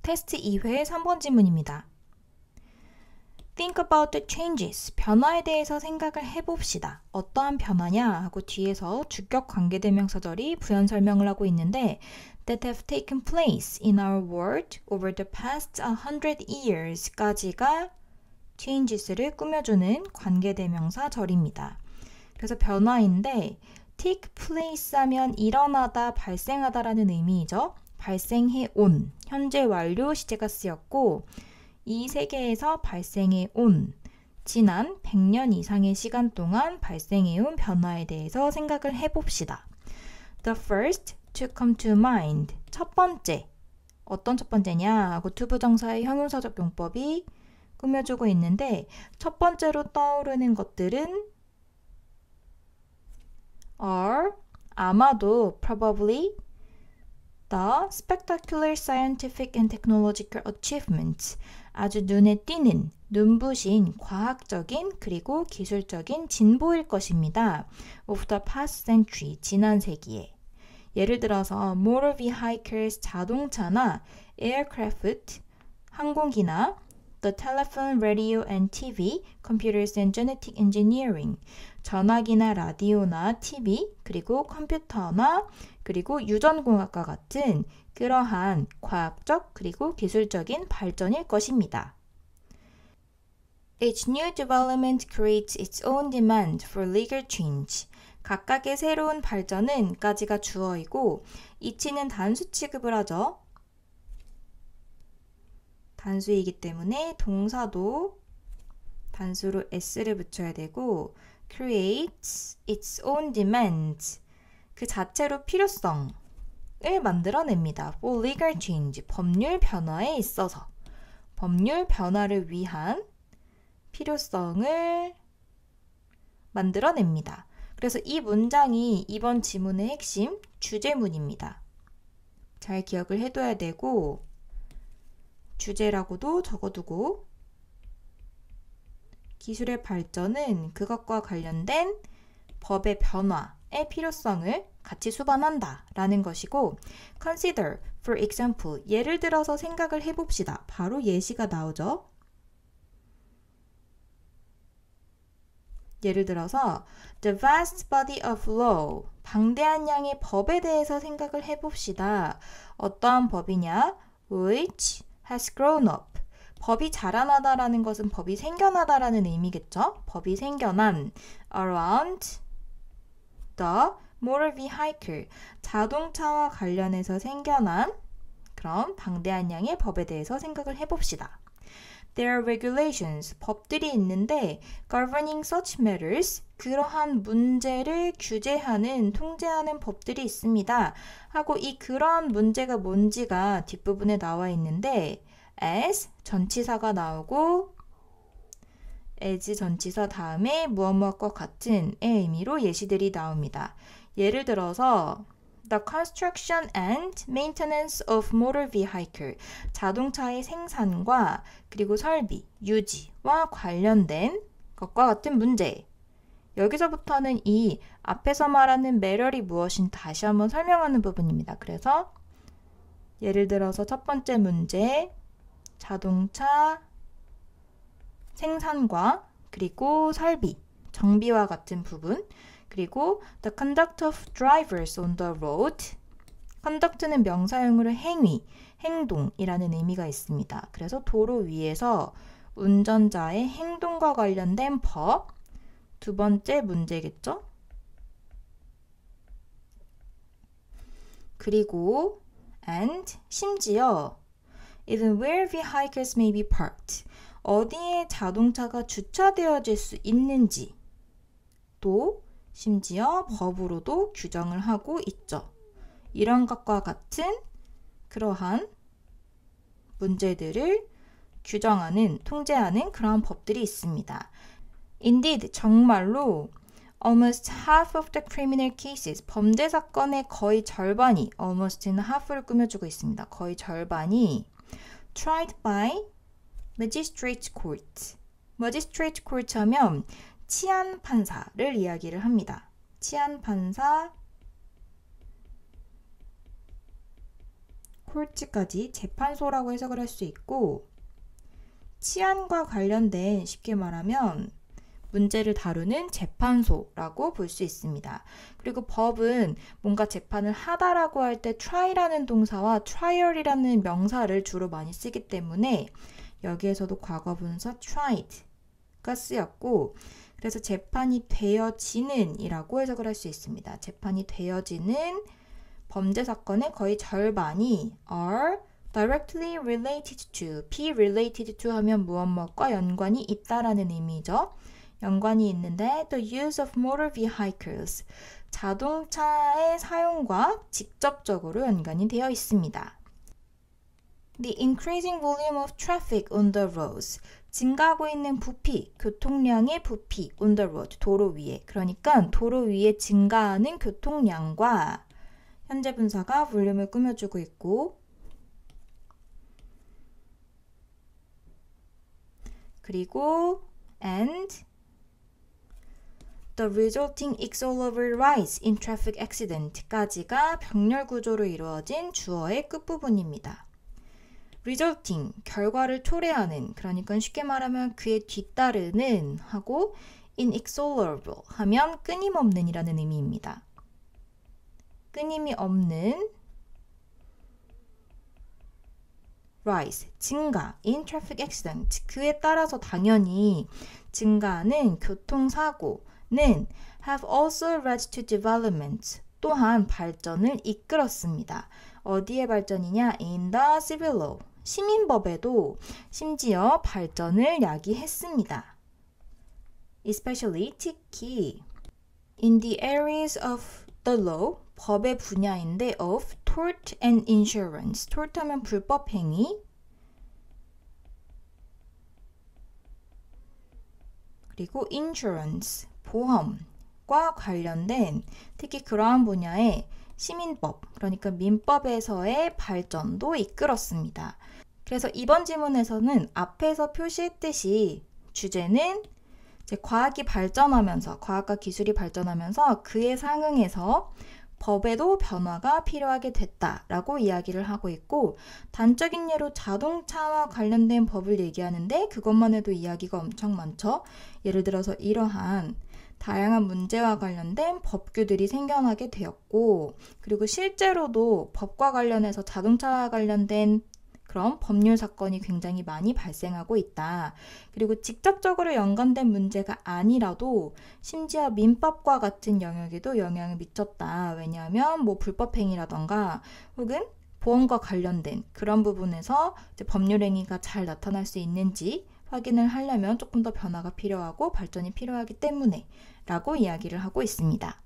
테스트 2회 3번 질문입니다. Think about the changes. 변화에 대해서 생각을 해봅시다. 어떠한 변화냐 하고 뒤에서 주격 관계대명사절이 부연 설명을 하고 있는데 that have taken place in our world over the past 100 years까지가 changes를 꾸며주는 관계대명사절입니다. 그래서 변화인데 take place 하면 일어나다, 발생하다라는 의미이죠. 발생해 온, 현재 완료 시제가 쓰였고 이 세계에서 발생해 온 지난 100년 이상의 시간 동안 발생해 온 변화에 대해서 생각을 해봅시다. The first to come to mind. 첫 번째. 어떤 첫 번째냐 하고 투부정사의 형용사적 용법이 꾸며주고 있는데 첫 번째로 떠오르는 것들은 are 아마도 probably the spectacular scientific and technological achievements 아주 눈에 띄는 눈부신 과학적인 그리고 기술적인 진보일 것입니다. of the past century 지난 세기에 예를 들어서 motor vehicles 자동차나 aircraft 항공기나 the telephone, radio and TV, computers and genetic engineering 전화기나 라디오나 TV 그리고 컴퓨터나 그리고 유전공학과 같은 그러한 과학적 그리고 기술적인 발전일 것입니다. Each new development creates its own demand for legal change. 각각의 새로운 발전은 까지가 주어이고 each는 단수 취급을 하죠. 단수이기 때문에 동사도 단수로 s를 붙여야 되고 creates its own demands 그 자체로 필요성을 만들어냅니다. for legal change 법률 변화에 있어서 법률 변화를 위한 필요성을 만들어냅니다. 그래서 이 문장이 이번 지문의 핵심 주제문입니다. 잘 기억을 해둬야 되고 주제라고도 적어두고 기술의 발전은 그것과 관련된 법의 변화의 필요성을 같이 수반한다 라는 것이고 consider, for example, 예를 들어서 생각을 해봅시다. 바로 예시가 나오죠. 예를 들어서 the vast body of law, 방대한 양의 법에 대해서 생각을 해봅시다. 어떠한 법이냐? which has grown up. 법이 자라나다라는 것은 법이 생겨나다라는 의미겠죠? 법이 생겨난 around the motor vehicle. 자동차와 관련해서 생겨난 그런 방대한 양의 법에 대해서 생각을 해봅시다. There are regulations, 법들이 있는데 governing such matters, 그러한 문제를 규제하는, 통제하는 법들이 있습니다. 하고 이 그러한 문제가 뭔지가 뒷부분에 나와 있는데 as 전치사가 나오고 as 전치사 다음에 무엇무엇과 같은 의 의미로 예시들이 나옵니다. 예를 들어서 The construction and maintenance of motor vehicle. 자동차의 생산과 그리고 설비, 유지와 관련된 것과 같은 문제. 여기서부터는 이 앞에서 말하는 매럴이 무엇인지 다시 한번 설명하는 부분입니다. 그래서 예를 들어서 첫 번째 문제, 자동차 생산과 그리고 설비, 정비와 같은 부분. 그리고 the conduct of drivers on the road. conduct는 명사형으로 행위, 행동이라는 의미가 있습니다. 그래서 도로 위에서 운전자의 행동과 관련된 법. 두 번째 문제겠죠? 그리고 and 심지어 even where vehicles may be parked. 어디에 자동차가 주차되어질 수 있는지 또 심지어 법으로도 규정을 하고 있죠. 이런 것과 같은 그러한 문제들을 규정하는, 통제하는 그러한 법들이 있습니다. Indeed, 정말로 almost half of the criminal cases, 범죄 사건의 거의 절반이, almost는 half를 꾸며주고 있습니다. 거의 절반이 tried by magistrate court. magistrate court 하면 치안 판사를 이야기를 합니다. 치안 판사 court까지 재판소라고 해석을 할 수 있고, 치안과 관련된, 쉽게 말하면 문제를 다루는 재판소라고 볼 수 있습니다. 그리고 법은 뭔가 재판을 하다라고 할 때 try라는 동사와 trial이라는 명사를 주로 많이 쓰기 때문에 여기에서도 과거분사 tried가 쓰였고, 그래서 재판이 되어지는 이라고 해석을 할 수 있습니다. 재판이 되어지는 범죄 사건의 거의 절반이 are directly related to, be related to 하면 무엇과 연관이 있다라는 의미죠. 연관이 있는데 the use of motor vehicles, 자동차의 사용과 직접적으로 연관이 되어 있습니다. The increasing volume of traffic on the roads, 증가하고 있는 부피, 교통량의 부피 on the road, 도로 위에. 그러니까 도로 위에 증가하는 교통량과 현재 분사가 볼륨을 꾸며주고 있고, 그리고 and the resulting inexorable rise in traffic accident까지가 병렬 구조로 이루어진 주어의 끝부분입니다. resulting, 결과를 초래하는, 그러니까 쉽게 말하면 그에 뒤따르는 하고 inexorable 하면 끊임없는 이라는 의미입니다. 끊임이 없는 rise, 증가, in traffic accident, 그에 따라서 당연히 증가하는 교통사고는 have also led to development, 또한 발전을 이끌었습니다. 어디에 발전이냐? in the civil law, 시민법에도 심지어 발전을 야기했습니다. especially, 특히 in the areas of the law, 법의 분야인데 of tort and insurance, tort 하면 불법 행위, 그리고 insurance, 보험과 관련된 특히 그러한 분야의 시민법, 그러니까 민법에서의 발전도 이끌었습니다. 그래서 이번 지문에서는 앞에서 표시했듯이 주제는 이제 과학이 발전하면서, 과학과 기술이 발전하면서 그에 상응해서 법에도 변화가 필요하게 됐다라고 이야기를 하고 있고, 단적인 예로 자동차와 관련된 법을 얘기하는데 그것만 해도 이야기가 엄청 많죠. 예를 들어서 이러한 다양한 문제와 관련된 법규들이 생겨나게 되었고, 그리고 실제로도 법과 관련해서 자동차와 관련된 그런 법률 사건이 굉장히 많이 발생하고 있다. 그리고 직접적으로 연관된 문제가 아니라도 심지어 민법과 같은 영역에도 영향을 미쳤다. 왜냐하면 뭐 불법행위라던가 혹은 보험과 관련된 그런 부분에서 이제 법률행위가 잘 나타날 수 있는지 확인을 하려면 조금 더 변화가 필요하고 발전이 필요하기 때문에 라고 이야기를 하고 있습니다.